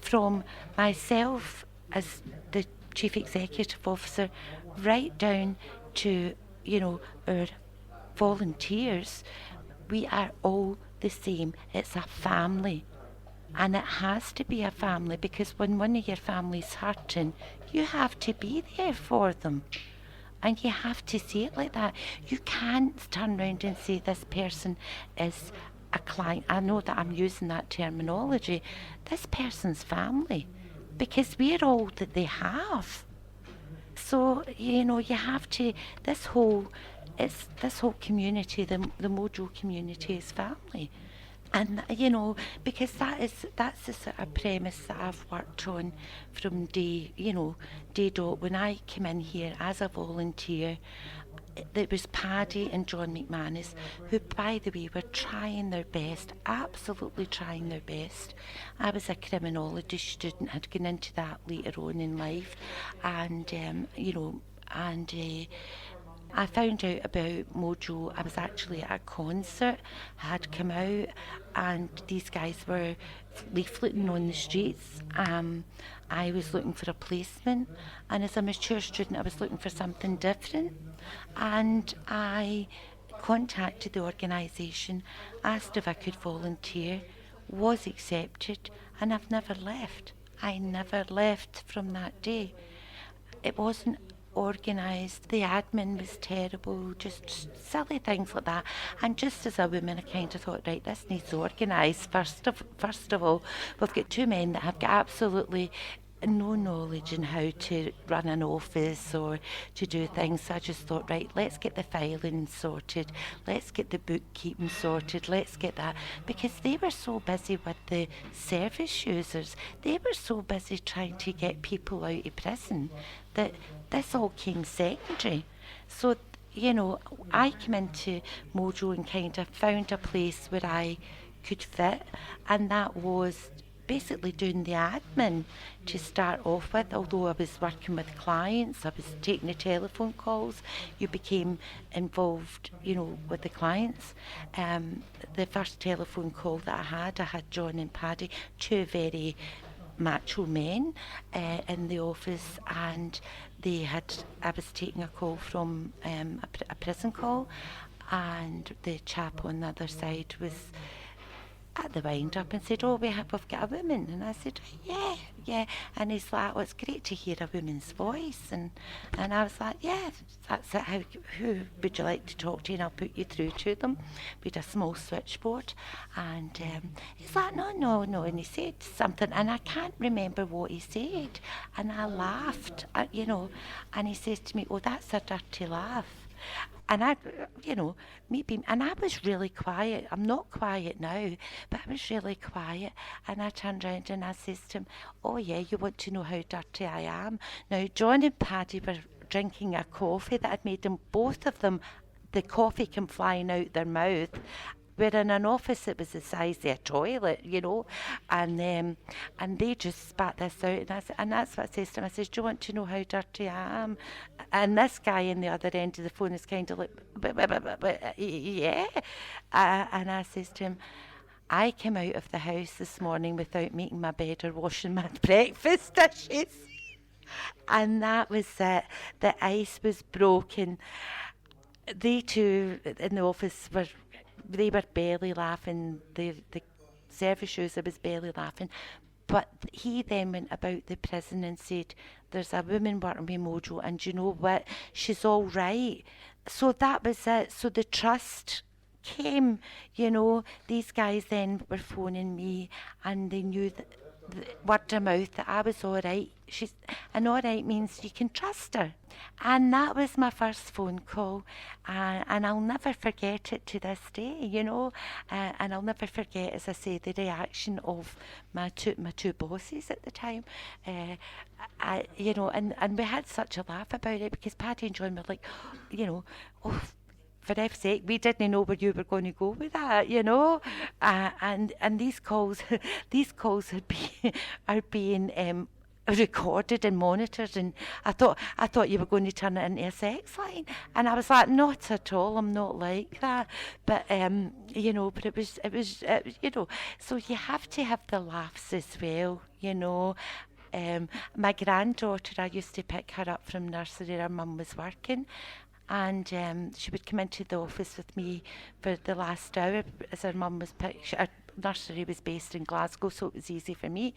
From myself as the Chief Executive Officer, right down to, our volunteers, we are all the same. It's a family. And it has to be a family, because when one of your family's hurting, you have to be there for them. And you have to see it like that. You can't turn around and say this person is a client. I know that I'm using that terminology. This person's family, because we're all that they have. So, you have to, this whole community, the Mojo community is family. And, because that's the sort of premise that I've worked on from day dot. When I came in here as a volunteer, it was Paddy and John McManus, who, by the way, were trying their best, absolutely trying their best. I was a criminology student, had gone into that later on in life, and, I found out about Mojo. I was actually at a concert, had come out, and these guys were leafleting on the streets. I was looking for a placement, and as a mature student, I was looking for something different. And I contacted the organisation, asked if I could volunteer, was accepted, and I've never left. I never left from that day. It wasn't organised. The admin was terrible, just silly things like that. And just as a woman, I kind of thought, right, this needs organised. First of all, we've got two men that have got absolutely no knowledge in how to run an office or to do things. So I just thought, right, let's get the filing sorted, let's get the bookkeeping sorted, let's get that. Because they were so busy with the service users, they were so busy trying to get people out of prison that this all came secondary. So, I came into Mojo and kind of found a place where I could fit, and that was basically doing the admin to start off with. Although I was working with clients, I was taking the telephone calls, you became involved, with the clients. The first telephone call that I had John and Paddy, two very macho men in the office, and I was taking a call from a prison call, and the chap on the other side was at the wind up and said, we've got a woman. And I said, yeah. And he's like, it's great to hear a woman's voice. And I was like, yeah, that's it. Who would you like to talk to? And I'll put you through to them. We had a small switchboard. And he's like, no. And he said something, and I can't remember what he said. And I laughed, and he says to me, that's a dirty laugh. And I was really quiet. I'm not quiet now, but I was really quiet. And I turned round and I says to him, oh yeah, you want to know how dirty I am? Now, John and Paddy were drinking a coffee that I'd made them, both of them, the coffee came flying out their mouth. We're in an office that was the size of a toilet, and they just spat this out, and that's what I says to him. I says, do you want to know how dirty I am? And this guy in the other end of the phone is kind of like, yeah. And I says to him, I came out of the house this morning without making my bed or washing my breakfast dishes. And that was it. The ice was broken. They two in the office were barely laughing. The service user was barely laughing. But he then went about the prison and said, there's a woman working with Mojo, and you know what? She's all right. So that was it. So the trust came, These guys then were phoning me, and they knew that word of mouth that I was all right. And all right means you can trust her. And that was my first phone call, and I'll never forget it to this day, and I'll never forget, as I say, the reaction of my two bosses at the time. And we had such a laugh about it, because Paddy and John were like, oh, for F's sake, we didn't know where you were going to go with that, and these calls are being recorded and monitored, and I thought you were going to turn it into a sex line, and I was like, not at all, I'm not like that, but but it was so you have to have the laughs as well, My granddaughter, I used to pick her up from nursery. Her mum was working, and she would come into the office with me for the last hour, as her mum was her nursery was based in Glasgow, so it was easy for me.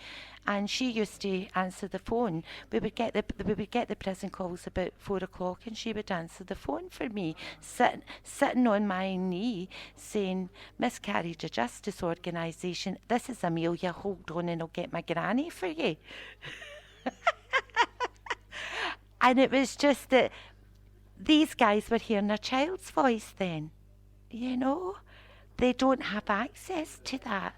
And she used to answer the phone. We would get the prison calls about 4:00, and she would answer the phone for me, sitting on my knee, saying, Miscarriage Justice Organisation, this is Amelia, hold on and I'll get my granny for you. And it was just that these guys were hearing their child's voice then, They don't have access to that.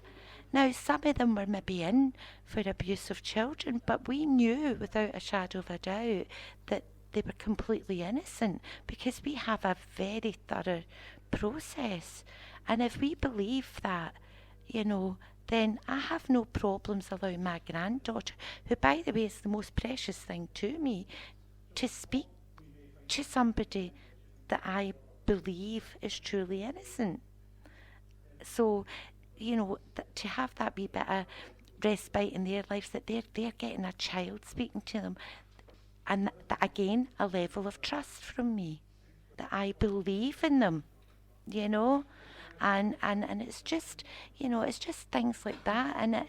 Now, some of them were maybe in for abuse of children, but we knew without a shadow of a doubt that they were completely innocent, because we have a very thorough process. And if we believe that, then I have no problems allowing my granddaughter, who, by the way, is the most precious thing to me, to speak to somebody that I believe is truly innocent. So, to have that wee bit of respite in their lives, that they're getting a child speaking to them, and that again, a level of trust from me, that I believe in them, and it's just, it's just things like that, and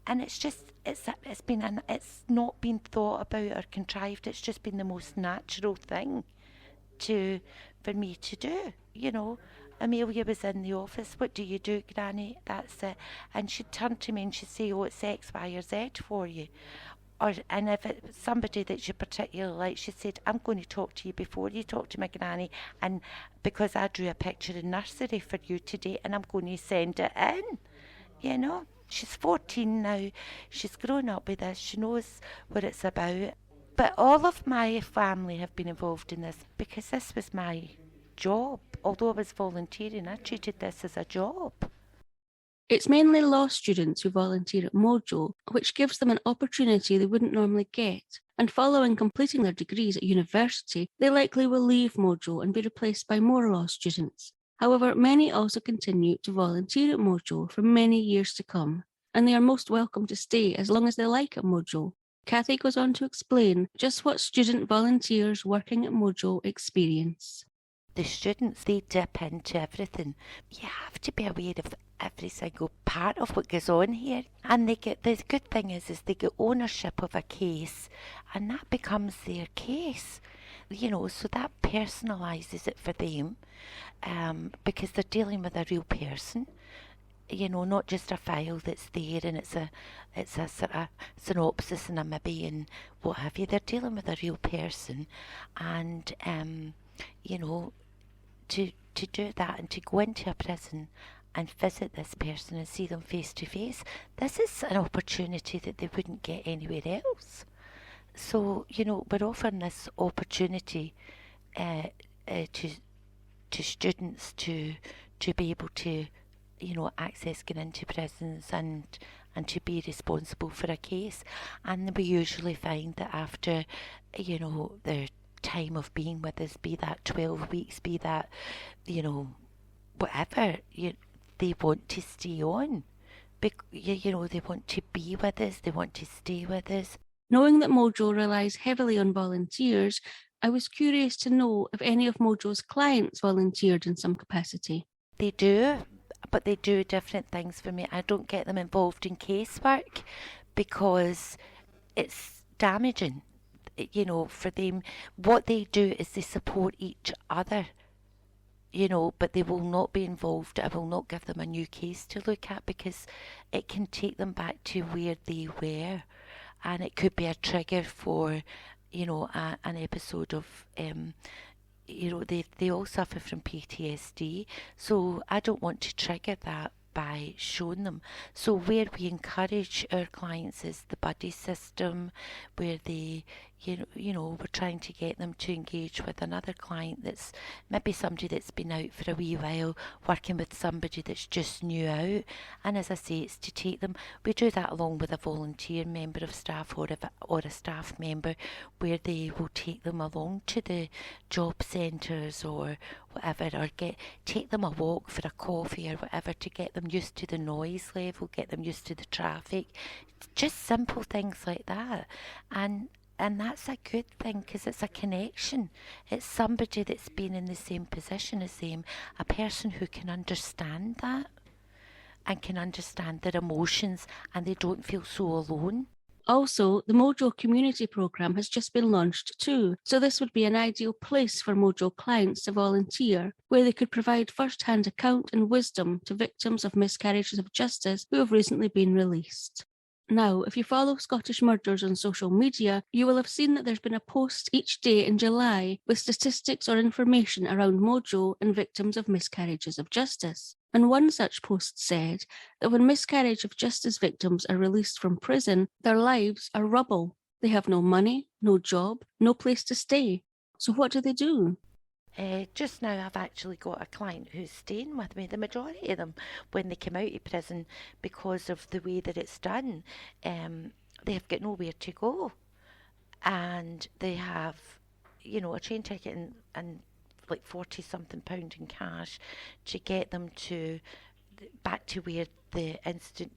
And it's not been thought about or contrived. It's just been the most natural thing for me to do. Amelia was in the office. What do you do, Granny? That's it. And she'd turn to me and she'd say, "Oh, it's X, Y, or Z for you." And if it's somebody that you particularly like, she said, "I'm going to talk to you before you talk to my granny, and because I drew a picture in nursery for you today, and I'm going to send it in." She's 14 now. She's grown up with this. She knows what it's about. But all of my family have been involved in this because this was my job. Although I was volunteering, I treated this as a job. It's mainly law students who volunteer at Mojo, which gives them an opportunity they wouldn't normally get. And following completing their degrees at university, they likely will leave Mojo and be replaced by more law students. However, many also continue to volunteer at Mojo for many years to come, and they are most welcome to stay as long as they like at Mojo. Cathy goes on to explain just what student volunteers working at Mojo experience. The students, they dip into everything. You have to be aware of every single part of what goes on here. And the good thing is they get ownership of a case, and that becomes their case. So that personalises it for them, because they're dealing with a real person. Not just a file that's there and it's a sort of synopsis and a maybe and what have you. They're dealing with a real person, and to do that and to go into a prison and visit this person and see them face to face, this is an opportunity that they wouldn't get anywhere else. So, we're offering this opportunity to students to be able to, access getting into prisons and to be responsible for a case. And we usually find that after, their time of being with us, be that 12 weeks, be that, whatever, they want to stay on. They want to be with us, they want to stay with us. Knowing that Mojo relies heavily on volunteers, I was curious to know if any of Mojo's clients volunteered in some capacity. They do, but they do different things for me. I don't get them involved in casework because it's damaging. For them, what they do is they support each other, but they will not be involved. I will not give them a new case to look at because it can take them back to where they were, and it could be a trigger for, an episode of, they all suffer from PTSD, so I don't want to trigger that by showing them. So where we encourage our clients is the buddy system, where they, we're trying to get them to engage with another client that's maybe somebody that's been out for a wee while, working with somebody that's just new out. And as I say, it's to take them. We do that along with a volunteer member of staff or a staff member, where they will take them along to the job centres or whatever, or take them a walk for a coffee or whatever, to get them used to the noise level, get them used to the traffic, just simple things like that. And that's a good thing because it's a connection. It's somebody that's been in the same position as them, a person who can understand that and can understand their emotions, and they don't feel so alone. Also, the Mojo community programme has just been launched too, so this would be an ideal place for Mojo clients to volunteer, where they could provide first-hand account and wisdom to victims of miscarriages of justice who have recently been released. Now, if you follow Scottish Murders on social media, you will have seen that there's been a post each day in July with statistics or information around Mojo and victims of miscarriages of justice. And one such post said that when miscarriage of justice victims are released from prison, their lives are rubble. They have no money, no job, no place to stay. So what do? Just now I've actually got a client who's staying with me, the majority of them, when they come out of prison, because of the way that it's done. They have got nowhere to go, and they have, a train ticket and like £40-something in cash to get them back to where the incident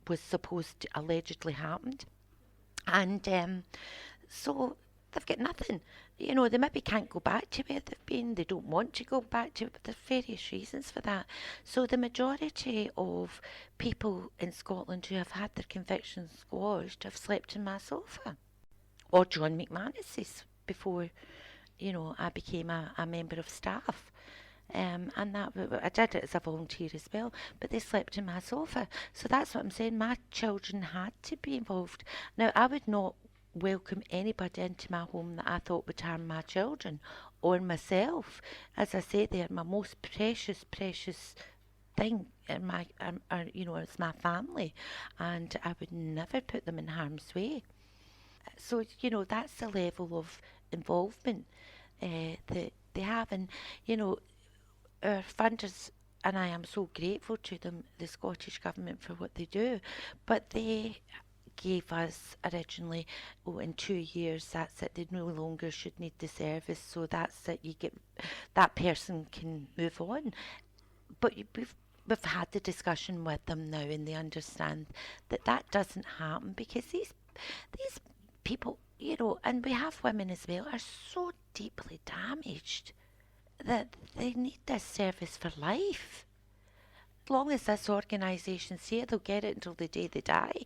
was supposed to allegedly happened. And so they've got nothing. You know, they maybe can't go back to where they've been, they don't want to go back to it, but there's various reasons for that. So the majority of people in Scotland who have had their convictions squashed have slept in my sofa. Or John McManus's before, you know, I became a member of staff. And that I did it as a volunteer as well, but they slept in my sofa. So that's what I'm saying. My children had to be involved. Now, I would not welcome anybody into my home that I thought would harm my children or myself. As I say, they're my most precious thing in my, you know, it's my family, and I would never put them in harm's way. So, you know, that's the level of involvement that they have, and you know, our funders, and I am so grateful to them, the Scottish Government, for what they do, but they gave us originally, in 2 years, that's it, they no longer should need the service, so that's it, you get, that person can move on. But we've had the discussion with them now, and they understand that that doesn't happen, because these people, you know, and we have women as well, are so deeply damaged that they need this service for life. As long as this organisation's here, they'll get it until the day they die,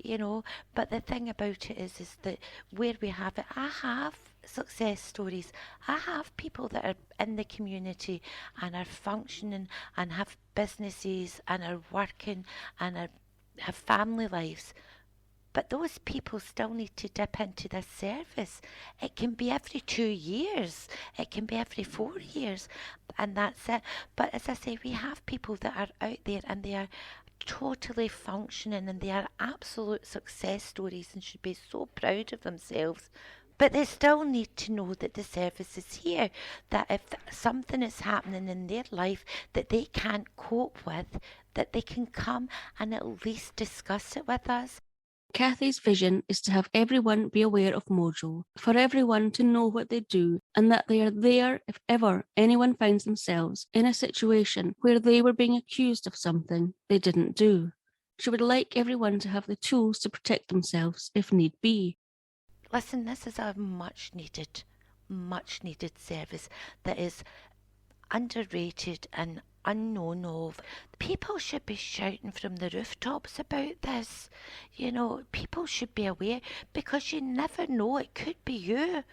you know. But the thing about it is that where we have it, I have success stories. I have people that are in the community and are functioning and have businesses and are working and have family lives. But those people still need to dip into this service. It can be every 2 years. It can be every 4 years. And that's it. But as I say, we have people that are out there and they are totally functioning and they are absolute success stories and should be so proud of themselves. But they still need to know that the service is here, that if something is happening in their life that they can't cope with, that they can come and at least discuss it with us. Cathy's vision is to have everyone be aware of Mojo, for everyone to know what they do and that they are there if ever anyone finds themselves in a situation where they were being accused of something they didn't do. She would like everyone to have the tools to protect themselves if need be. Listen, this is a much needed service that is underrated and unknown of. People should be shouting from the rooftops about this. You know, people should be aware, because you never know, it could be you.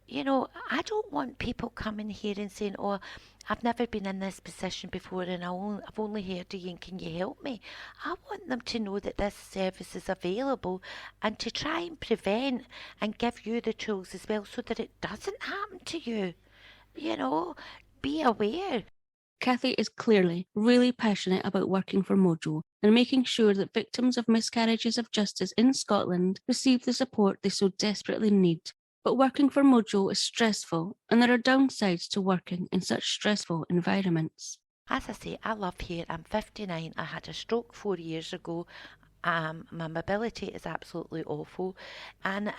You know, I don't want people coming here and saying, oh, I've never been in this position before and I've only heard of you and can you help me? I want them to know that this service is available and to try and prevent and give you the tools as well so that it doesn't happen to you. You know, be aware. Cathy is clearly really passionate about working for Mojo and making sure that victims of miscarriages of justice in Scotland receive the support they so desperately need. But working for Mojo is stressful, and there are downsides to working in such stressful environments. As I say, I love here. I'm 59. I had a stroke 4 years ago. My mobility is absolutely awful, and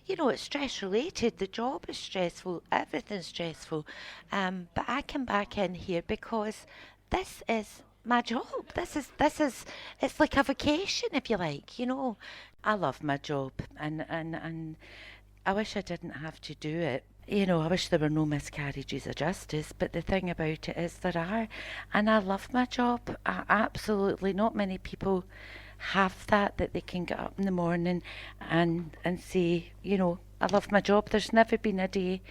you know, it's stress related. The job is stressful, everything's stressful, but I come back in here because this is my job. This is it's like a vacation, if you like. You know, I love my job, and I wish I didn't have to do it. You know, I wish there were no miscarriages of justice, but the thing about it is there are, and I love my job. Absolutely, not many people have that they can get up in the morning and say, you know, I love my job. There's never been a day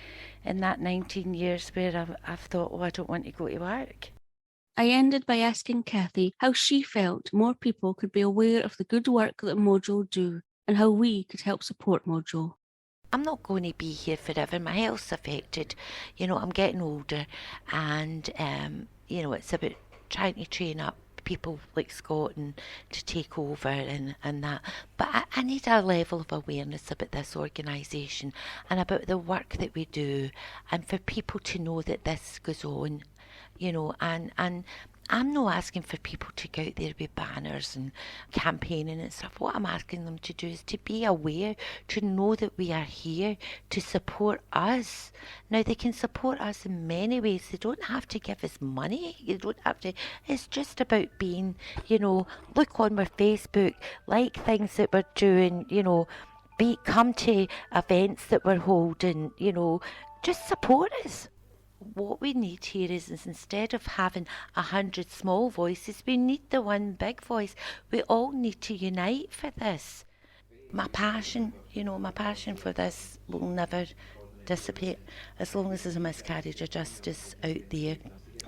in that 19 years where I've thought, oh, I don't want to go to work. I ended by asking Cathy how she felt more people could be aware of the good work that Mojo do and how we could help support Mojo. I'm not going to be here forever. My health's affected. You know, I'm getting older, and you know, it's about trying to train up people like Scott and to take over and that. But I need a level of awareness about this organisation and about the work that we do, and for people to know that this goes on, you know, and I'm not asking for people to go out there with banners and campaigning and stuff. What I'm asking them to do is to be aware, to know that we are here to support us. Now, they can support us in many ways. They don't have to give us money. You don't have to. It's just about being, you know, look on our Facebook, like things that we're doing, you know, come to events that we're holding, just support us. What we need here is instead of having 100 small voices, we need the one big voice. We all need to unite for this. My passion for this will never dissipate. As long as there's a miscarriage of justice out there,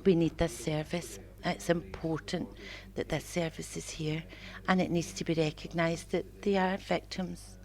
we need this service. It's important that this service is here, and it needs to be recognised that they are victims,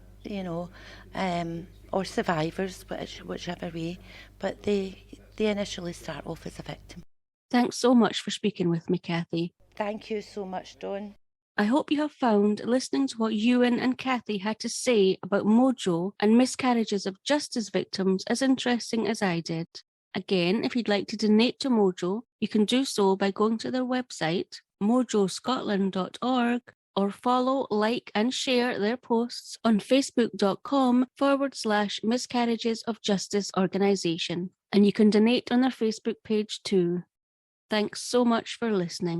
or survivors, whichever way, but they initially start off as a victim. Thanks so much for speaking with me, Cathy. Thank you so much, Dawn. I hope you have found listening to what Ewan and Cathy had to say about Mojo and miscarriages of justice victims as interesting as I did. Again, if you'd like to donate to Mojo, you can do so by going to their website, mojoscotland.org, or follow, like, and share their posts on facebook.com/miscarriages of justice organisation. And you can donate on their Facebook page too. Thanks so much for listening.